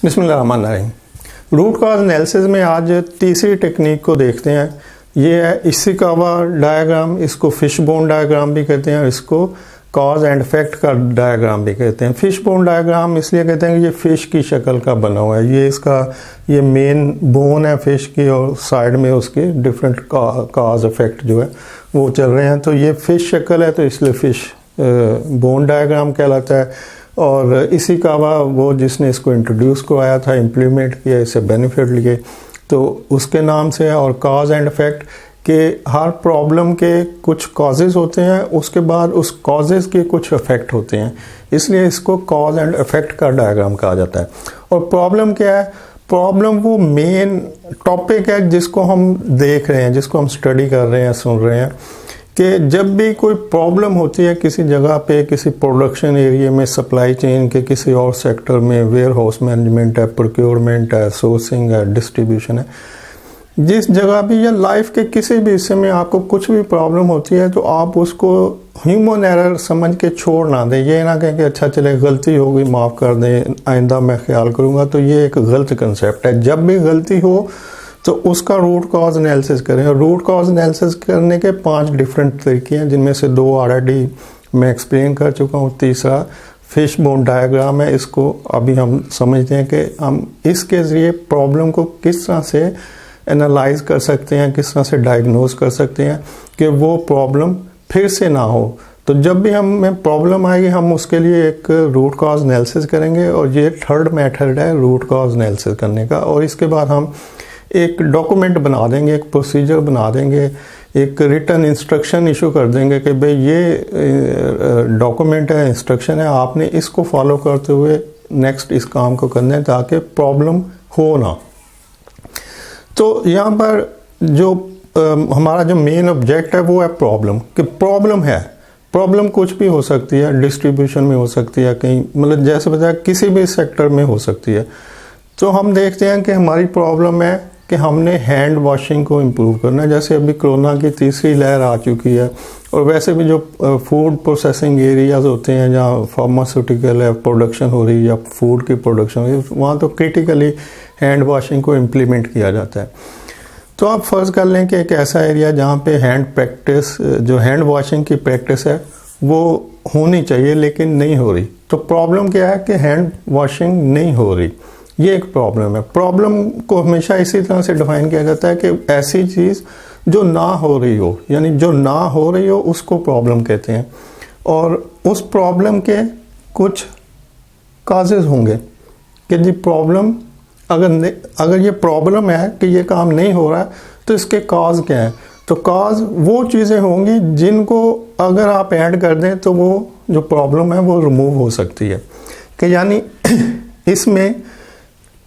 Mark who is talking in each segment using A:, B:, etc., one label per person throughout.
A: बिस्मिल्लाहिर्रहमानिर्रहीम। Root cause analysis में आज तीसरी टेक्निक को देखते हैं। ये है इशिकावा डायग्राम। इसको फिश बोन डायग्राम भी कहते हैं, इसको कॉज एंड इफेक्ट का डायग्राम भी कहते हैं। फिश बोन डायग्राम इसलिए कहते हैं कि ये फिश की शक्ल का बना हुआ है। ये मेन बोन है फिश की और साइड में उसके डिफरेंट कॉज इफेक्ट जो है वो चल रहे हैं। तो ये फिश शक्ल है तो इसलिए फिश बोन डायग्राम कहलाता है। और इशिकावा वो जिसने इसको इंट्रोड्यूस करवाया था, इम्प्लीमेंट किया, इससे बेनिफिट लिए, तो उसके नाम से है। और कॉज एंड इफेक्ट के हर प्रॉब्लम के कुछ कॉजेज़ होते हैं, उसके बाद उस कॉजेज़ के कुछ इफेक्ट होते हैं, इसलिए इसको कॉज एंड इफेक्ट का डायग्राम कहा जाता है। और प्रॉब्लम क्या है? प्रॉब्लम वो मेन टॉपिक है जिसको हम देख रहे हैं, जिसको हम स्टडी कर रहे हैं, सुन रहे हैं कि जब भी कोई प्रॉब्लम होती है किसी जगह पे, किसी प्रोडक्शन एरिया में, सप्लाई चेन के किसी और सेक्टर में, वेयर हाउस मैनेजमेंट है, प्रोक्योरमेंट है, सोर्सिंग है, डिस्ट्रीब्यूशन है, जिस जगह भी या लाइफ के किसी भी हिस्से में आपको कुछ भी प्रॉब्लम होती है तो आप उसको ह्यूमन एरर समझ के छोड़ ना दें। ये ना कहें कि अच्छा चले गलती हो गई माफ़ कर दें, आइंदा मैं ख्याल करूँगा, तो ये एक गलत कंसेप्ट है। जब भी गलती हो तो उसका रूट कॉज एनालिसिस करें। और रूट कॉज एनालिसिस करने के 5 डिफरेंट तरीके हैं, जिनमें से 2 ऑलरेडी मैं एक्सप्लेन कर चुका हूँ। तीसरा फिश बोन डायग्राम है, इसको अभी हम समझते हैं कि हम इसके ज़रिए प्रॉब्लम को किस तरह से एनालाइज कर सकते हैं, किस तरह से डायग्नोज कर सकते हैं कि वो प्रॉब्लम फिर से ना हो। तो जब भी हमें प्रॉब्लम आएगी हम उसके लिए एक रूट कॉज एनालिसिस करेंगे, और ये 3rd मेथड है रूट कॉज एनालिसिस करने का। और इसके बाद हम एक डॉक्यूमेंट बना देंगे, एक प्रोसीजर बना देंगे, एक रिटन इंस्ट्रक्शन इशू कर देंगे कि भाई ये डॉक्यूमेंट है, इंस्ट्रक्शन है, आपने इसको फॉलो करते हुए नेक्स्ट इस काम को करना है ताकि प्रॉब्लम हो ना। तो यहाँ पर जो हमारा जो मेन ऑब्जेक्ट है वो है प्रॉब्लम, कि प्रॉब्लम है। प्रॉब्लम कुछ भी हो सकती है, डिस्ट्रीब्यूशन में हो सकती है, कहीं मतलब जैसे बताया किसी भी सेक्टर में हो सकती है। तो हम देखते हैं कि हमारी प्रॉब्लम है कि हमने हैंड वॉशिंग को इम्प्रूव करना है। जैसे अभी कोरोना की तीसरी लहर आ चुकी है, और वैसे भी जो फूड प्रोसेसिंग एरियाज होते हैं जहाँ फार्मास्यूटिकल है प्रोडक्शन हो रही है या फूड की प्रोडक्शन हो रही है, वहाँ तो क्रिटिकली हैंड वॉशिंग को इम्प्लीमेंट किया जाता है। तो आप फर्ज कर लें कि एक ऐसा एरिया जहाँ पे जो हैंड वॉशिंग की प्रैक्टिस है वो होनी चाहिए लेकिन नहीं हो रही। तो प्रॉब्लम क्या है कि हैंड वॉशिंग नहीं हो रही, ये एक प्रॉब्लम है। प्रॉब्लम को हमेशा इसी तरह से डिफाइन किया जाता है कि ऐसी चीज़ जो ना हो रही हो, यानी जो ना हो रही हो उसको प्रॉब्लम कहते हैं। और उस प्रॉब्लम के कुछ काजेज होंगे कि जी प्रॉब्लम अगर ये प्रॉब्लम है कि ये काम नहीं हो रहा है तो इसके काज क्या है। तो काज वो चीज़ें होंगी जिनको अगर आप ऐड कर दें तो वो जो प्रॉब्लम है वो रिमूव हो सकती है। कि यानी इसमें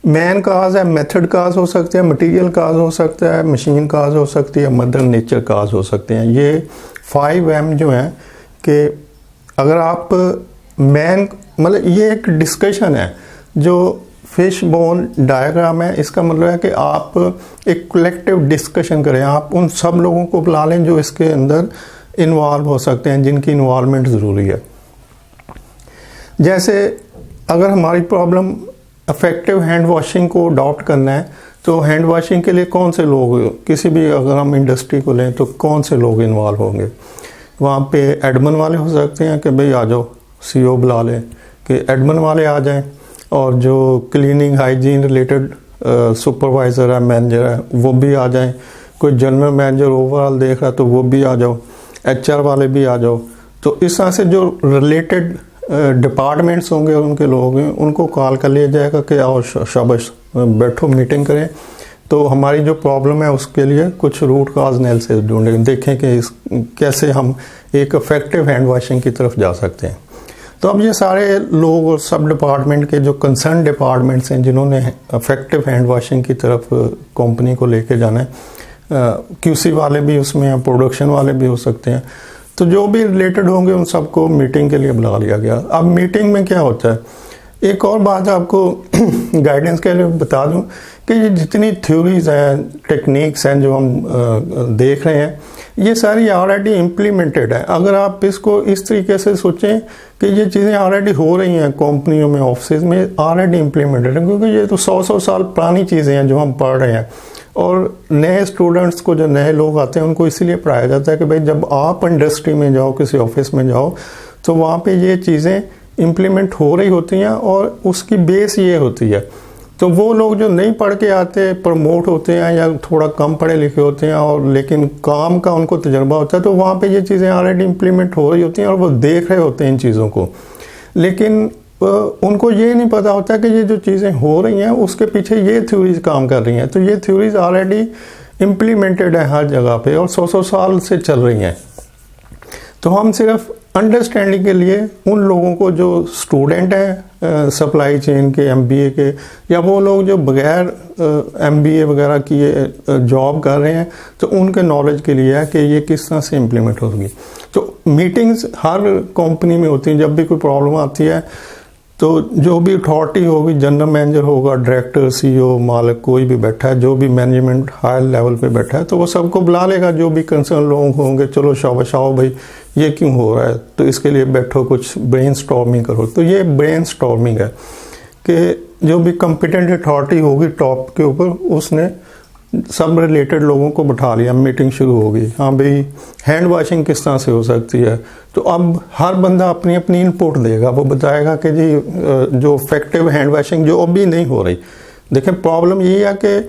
A: मैन काज है, मेथड काज हो सकते हैं, मटेरियल काज हो सकता है, मशीन काज हो सकती है, मदर नेचर काज हो सकते हैं। ये 5M जो हैं कि अगर आप मतलब ये एक डिस्कशन है जो फिश बोन डायग्राम है। इसका मतलब है कि आप एक कलेक्टिव डिस्कशन करें, आप उन सब लोगों को बुला लें जो इसके अंदर इन्वॉल्व हो सकते हैं, जिनकी इन्वॉल्वमेंट ज़रूरी है। जैसे अगर हमारी प्रॉब्लम इफेक्टिव हैंड वॉशिंग को अडॉप्ट करना है तो हैंड वॉशिंग के लिए कौन से लोग, किसी भी अगर हम इंडस्ट्री को लें तो कौन से लोग इन्वॉल्व होंगे। वहाँ पे एडमिन वाले हो सकते हैं कि भाई आ जाओ, CEO बुला लें कि एडमिन वाले आ जाएं, और जो क्लीनिंग हाइजीन रिलेटेड सुपरवाइज़र है, मैनेजर है, वो भी आ जाएं। कोई जनरल मैनेजर ओवरऑल देख रहा है तो वो भी आ जाओ, HR वाले भी आ जाओ। तो इस तरह से जो रिलेटेड डिपार्टमेंट्स होंगे और उनके लोग हैं उनको कॉल कर लिया जाएगा कि आओ शाबाश बैठो मीटिंग करें। तो हमारी जो प्रॉब्लम है उसके लिए कुछ रूट कॉज एनालिसिस ढूंढें, देखें कि कैसे हम एक इफेक्टिव हैंड वॉशिंग की तरफ जा सकते हैं। तो अब ये सारे लोग और सब डिपार्टमेंट के जो कंसर्न डिपार्टमेंट्स हैं जिन्होंने इफेक्टिव हैंड वॉशिंग की तरफ कंपनी को लेके जाना है, QC वाले भी उसमें हैं, प्रोडक्शन वाले भी हो सकते हैं। तो जो भी रिलेटेड होंगे उन सबको मीटिंग के लिए बुला लिया गया। अब मीटिंग में क्या होता है, एक और बात आपको गाइडेंस के लिए बता दूं कि ये जितनी थ्योरीज हैं, टेक्निक्स हैं जो हम देख रहे हैं, ये सारी ऑलरेडी इम्प्लीमेंटेड है। अगर आप इसको इस तरीके से सोचें कि ये चीज़ें ऑलरेडी हो रही हैं कंपनियों में, ऑफिस में ऑलरेडी इम्प्लीमेंटेड है, क्योंकि ये तो 100 साल पुरानी चीज़ें हैं जो हम पढ़ रहे हैं। और नए स्टूडेंट्स को, जो नए लोग आते हैं, उनको इसीलिए पढ़ाया जाता है कि भाई जब आप इंडस्ट्री में जाओ, किसी ऑफिस में जाओ, तो वहाँ पे ये चीज़ें इम्प्लीमेंट हो रही होती हैं और उसकी बेस ये होती है। तो वो लोग जो नहीं पढ़ के आते, प्रमोट होते हैं या थोड़ा कम पढ़े लिखे होते हैं और लेकिन काम का उनको तजुर्बा होता है, तो वहाँ पे ये चीज़ें ऑलरेडी इम्प्लीमेंट हो रही होती हैं और वो देख रहे होते हैं इन चीज़ों को। लेकिन उनको ये नहीं पता होता कि ये जो चीज़ें हो रही हैं उसके पीछे ये थ्योरीज काम कर रही हैं। तो ये थ्योरीज ऑलरेडी इम्प्लीमेंटेड है हर जगह पे और 100 साल से चल रही हैं। तो हम सिर्फ अंडरस्टैंडिंग के लिए उन लोगों को जो स्टूडेंट हैं सप्लाई चेन के, MBA के, या वो लोग जो बगैर MBA वगैरह किए जॉब कर रहे हैं, तो उनके नॉलेज के लिए है कि ये किस तरह से इम्प्लीमेंट होगी। तो मीटिंग्स हर कंपनी में होती हैं। जब भी कोई प्रॉब्लम आती है तो जो भी अथॉरिटी होगी, जनरल मैनेजर होगा, डायरेक्टर, CEO, मालिक, कोई भी बैठा है, जो भी मैनेजमेंट हाई लेवल पे बैठा है, तो वो सबको बुला लेगा, जो भी कंसर्न लोग होंगे। चलो शाबाश, आओ भाई, ये क्यों हो रहा है, तो इसके लिए बैठो, कुछ ब्रेनस्टॉर्मिंग करो। तो ये ब्रेनस्टॉर्मिंग है कि जो भी कॉम्पिटेंट अथॉरिटी होगी टॉप के ऊपर, उसने सब रिलेटेड लोगों को बैठा लिया, मीटिंग शुरू हो गई। हाँ भाई, हैंड वॉशिंग किस तरह से हो सकती है, तो अब हर बंदा अपनी अपनी इनपुट देगा। वो बताएगा कि जी जो इफेक्टिव हैंड वॉशिंग जो अभी नहीं हो रही, देखें प्रॉब्लम यही है कि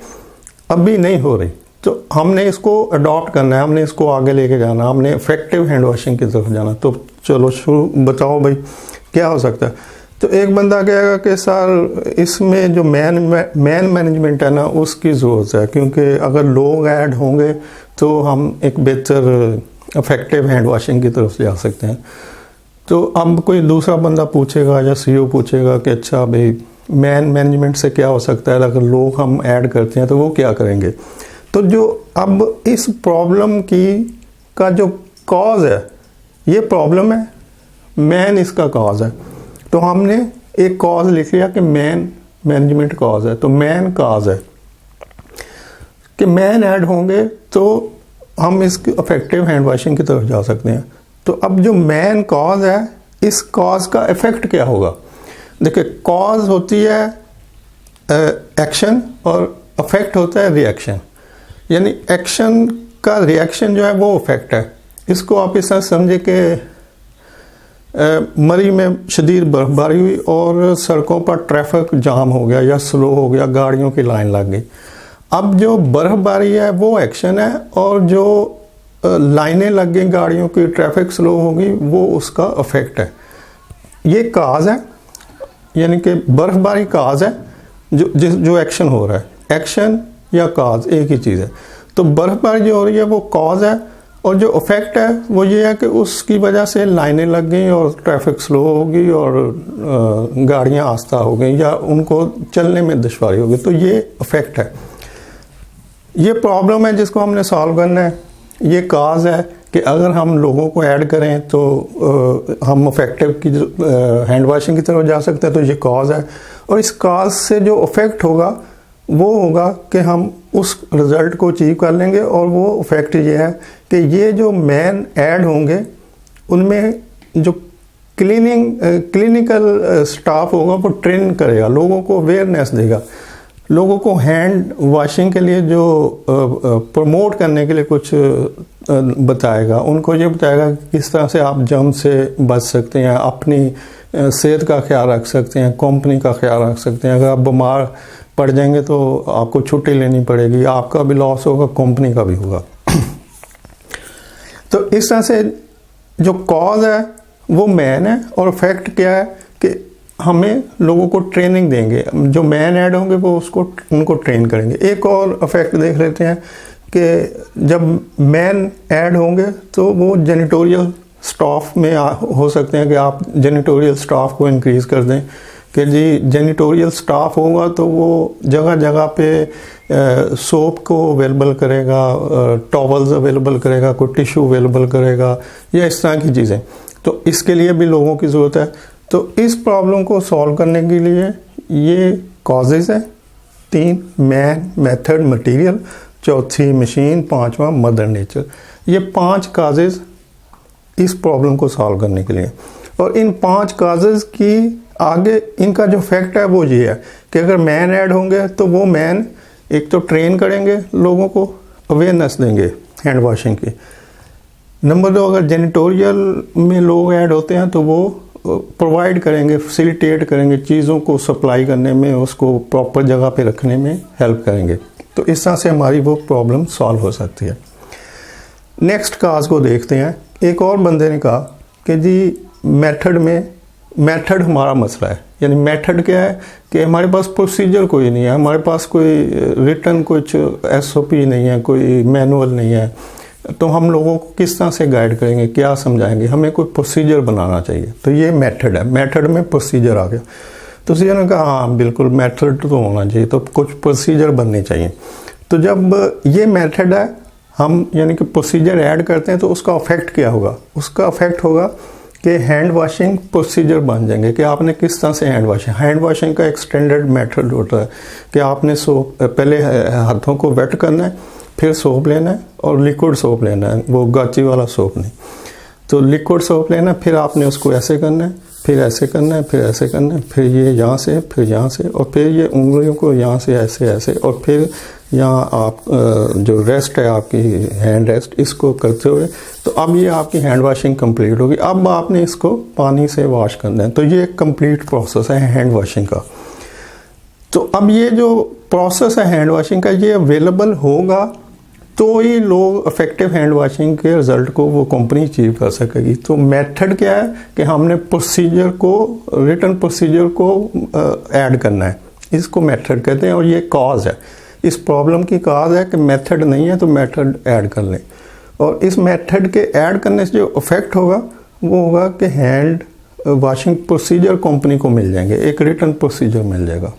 A: अभी नहीं हो रही, तो हमने इसको अडॉप्ट करना है, हमने इसको आगे लेके जाना, हमने इफेक्टिव हैंड वॉशिंग की तरफ जाना। तो चलो शुरू, बताओ भाई क्या हो सकता है। तो एक बंदा कहेगा कि सर इसमें जो मैन मैनेजमेंट है ना, उसकी ज़रूरत है, क्योंकि अगर लोग ऐड होंगे तो हम एक बेहतर इफेक्टिव हैंड वॉशिंग की तरफ जा सकते हैं। तो अब कोई दूसरा बंदा पूछेगा या CEO पूछेगा कि अच्छा भाई मैनेजमेंट से क्या हो सकता है, अगर लोग हम ऐड करते हैं तो वो क्या करेंगे। तो जो अब इस प्रॉब्लम का जो कॉज है, ये प्रॉब्लम है, मैन इसका कॉज है। तो हमने एक कॉज लिख लिया कि मैनेजमेंट कॉज है। तो मैन कॉज है कि मैन ऐड होंगे तो हम इसकी इफेक्टिव हैंड वॉशिंग की तरफ जा सकते हैं। तो अब जो मैन कॉज है, इस कॉज का इफेक्ट क्या होगा। देखिए, कॉज होती है एक्शन और इफेक्ट होता है रिएक्शन। यानी एक्शन का रिएक्शन जो है वो इफेक्ट है। इसको आप इस तरह समझे कि मरी में शदीद बर्फबारी हुई और सड़कों पर ट्रैफिक जाम हो गया या स्लो हो गया, गाड़ियों की लाइन लग गई। अब जो बर्फबारी है वो एक्शन है और जो लाइनें लग गई गाड़ियों की, ट्रैफिक स्लो हो गई, वो उसका इफेक्ट है। ये काज है, यानी कि बर्फबारी काज है, जो एक्शन हो रहा है। एक्शन या काज एक ही चीज़ है। तो बर्फबारी जो हो रही है वो कॉज है और जो इफेक्ट है वो ये है कि उसकी वजह से लाइनें लग गई और ट्रैफिक स्लो हो गई और गाड़ियां आस्ता हो गई या उनको चलने में दुश्वारी हो गई। तो ये इफेक्ट है, ये प्रॉब्लम है जिसको हमने सॉल्व करना है। ये काज है कि अगर हम लोगों को ऐड करें तो हम इफेक्टिव की हैंड वॉशिंग की तरफ जा सकते हैं। तो ये कॉज है और इस कॉज से जो इफेक्ट होगा वो होगा कि हम उस रिज़ल्ट को अचीव कर लेंगे। और वो इफेक्ट ये है कि ये जो मैन ऐड होंगे उनमें जो क्लिनिकल स्टाफ होगा वो ट्रेन करेगा, लोगों को अवेयरनेस देगा, लोगों को हैंड वॉशिंग के लिए जो प्रमोट करने के लिए कुछ बताएगा। उनको ये बताएगा कि किस तरह से आप जर्म से बच सकते हैं, अपनी सेहत का ख्याल रख सकते हैं, कंपनी का ख्याल रख सकते हैं। अगर आप बीमार पड़ जाएंगे तो आपको छुट्टी लेनी पड़ेगी, आपका भी लॉस होगा, कंपनी का भी होगा। तो इस तरह से जो कॉज है वो मैन है और इफेक्ट क्या है कि हमें लोगों को ट्रेनिंग देंगे। जो मैन ऐड होंगे वो उनको ट्रेन करेंगे। एक और इफेक्ट देख लेते हैं कि जब मैन ऐड होंगे तो वो जेनिटोरियल स्टाफ में हो सकते हैं कि आप जेनिटोरियल स्टाफ को इंक्रीज कर दें कि जी जेनिटोरियल स्टाफ होगा तो वो जगह जगह पे सोप को अवेलेबल करेगा, टॉवल्स अवेलेबल करेगा, कोई टिश्यू अवेलेबल करेगा या इस तरह की चीज़ें। तो इसके लिए भी लोगों की ज़रूरत है। तो इस प्रॉब्लम को सॉल्व करने के लिए ये कॉजेज़ हैं 3, मैन, मेथड, मटेरियल, चौथी मशीन, 5वां मदर नेचर। ये 5 काजेज इस प्रॉब्लम को सॉल्व करने के लिए। और इन 5 काजेज की आगे इनका जो फैक्ट है वो ये है कि अगर मैन ऐड होंगे तो वो मैन एक तो ट्रेन करेंगे, लोगों को अवेयरनेस देंगे हैंड वॉशिंग की। नंबर 2, अगर जेनिटोरियल में लोग ऐड होते हैं तो वो प्रोवाइड करेंगे, फैसिलिटेट करेंगे, चीज़ों को सप्लाई करने में, उसको प्रॉपर जगह पे रखने में हेल्प करेंगे। तो इस तरह से हमारी वो प्रॉब्लम सॉल्व हो सकती है। नेक्स्ट काज को देखते हैं। एक और बंदे ने कहा कि जी मेथड हमारा मसला है। यानी मेथड क्या है कि हमारे पास प्रोसीजर कोई नहीं है, हमारे पास कोई रिटन कुछ SOP नहीं है, कोई मैनुअल नहीं है, तो हम लोगों को किस तरह से गाइड करेंगे, क्या समझाएंगे, हमें कोई प्रोसीजर बनाना चाहिए। तो ये मेथड है, मेथड में प्रोसीजर आ गया। तो सीएम ने कहा हाँ बिल्कुल मेथड तो होना चाहिए, तो कुछ प्रोसीजर बनने चाहिए। तो जब ये मेथड है, हम यानी कि प्रोसीजर ऐड करते हैं तो उसका इफेक्ट क्या होगा? उसका इफेक्ट होगा कि हैंड वॉशिंग प्रोसीजर बन जाएंगे कि आपने किस तरह से हैंड वॉशिंग का एक स्टैंडर्ड मेथड होता है कि आपने सोप पहले हाथों को वेट करना है, फिर सोप लेना है और लिक्विड सोप लेना है, वो गाची वाला सोप नहीं। तो लिक्विड सोप लेना है, फिर आपने उसको ऐसे करना है, फिर ऐसे करना है, फिर ऐसे करना है, फिर ये यहाँ से, फिर यहाँ से, और फिर ये उंगलियों को यहाँ से ऐसे ऐसे, और फिर यहाँ आप जो रेस्ट है आपकी हैंड रेस्ट, इसको करते हुए, तो अब ये आपकी हैंड वॉशिंग कंप्लीट होगी। अब आपने इसको पानी से वॉश करना है। तो ये एक कंप्लीट प्रोसेस है हैंड वॉशिंग का। तो अब ये जो प्रोसेस है हैंड वॉशिंग का, ये अवेलेबल होगा तो ही लोग इफेक्टिव हैंड वॉशिंग के रिजल्ट को वो कंपनी अचीव कर सकेगी। तो मेथड क्या है कि हमने प्रोसीजर को, रिटन प्रोसीजर को ऐड करना है, इसको मेथड कहते हैं। और ये कॉज है, इस प्रॉब्लम की कॉज है कि मेथड नहीं है, तो मेथड ऐड कर लें। और इस मेथड के ऐड करने से जो इफेक्ट होगा वो होगा कि हैंड वॉशिंग प्रोसीजर कंपनी को मिल जाएंगे, एक रिटन प्रोसीजर मिल जाएगा।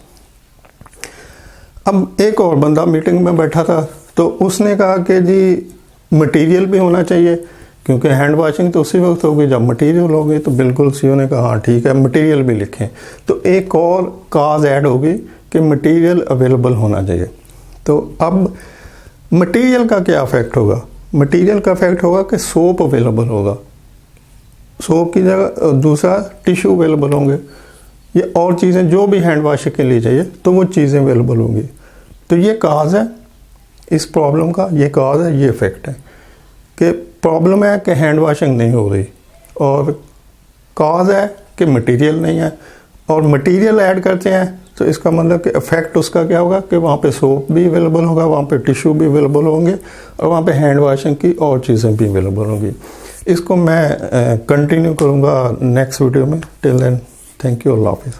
A: अब एक और बंदा मीटिंग में बैठा था, तो उसने कहा कि जी मटेरियल भी होना चाहिए, क्योंकि हैंड वॉशिंग तो उसी वक्त होगी जब मटेरियल होगी। तो बिल्कुल सीईओ ने कहा हाँ ठीक है, मटेरियल भी लिखें। तो एक और काज ऐड होगी कि मटेरियल अवेलेबल होना चाहिए। तो अब मटेरियल का क्या इफेक्ट होगा? मटेरियल का इफेक्ट होगा कि सोप अवेलेबल होगा, सोप की जगह दूसरा टिश्यू अवेलेबल होंगे, ये और चीज़ें जो भी हैंड वॉशिंग के लिए चाहिए तो वो चीज़ें अवेलेबल होंगी। तो ये काज है इस प्रॉब्लम का, ये काज है, ये इफेक्ट है कि प्रॉब्लम है कि हैंड वॉशिंग नहीं हो रही, और काज है कि मटेरियल नहीं है। और मटेरियल ऐड करते हैं तो इसका मतलब कि इफेक्ट उसका क्या होगा कि वहाँ पे सोप भी अवेलेबल होगा, वहाँ पे टिश्यू भी अवेलेबल होंगे, और वहाँ पे हैंड वॉशिंग की और चीज़ें भी अवेलेबल होंगी। इसको मैं कंटिन्यू करूँगा नेक्स्ट वीडियो में। टिल देन थैंक यू, अल्लाह हाफिज़।